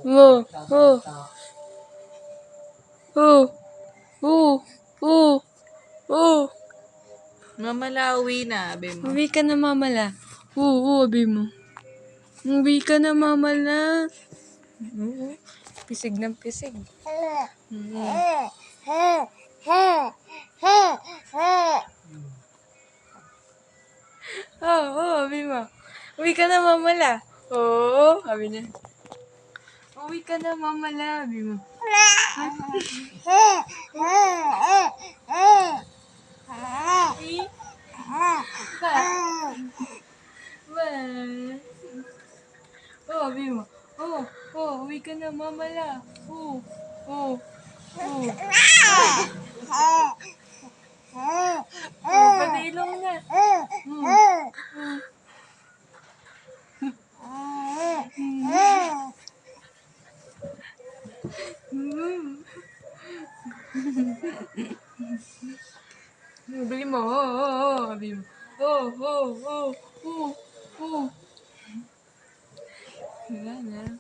Oh, oh, oh, oh, oh, oh. Mamala, uwi na, abe mo. Uwi ka na, mamala. Oo, abi mo. Uwi ka na, mamala. Oo. Pisig ng pisig. Oo, abi mo. Uwi ka na, mamala. Oo, abi niya. Uwi ka na, mamala, abi mo. Oh, abi mo. Oh, oh, uwi ka na, mamala. Oh, oh, oh. Oh, pati ilong na. Bili mo. Oh, oh, oh, abi mo. Oh, oh, oh, oh, oh. Wala na.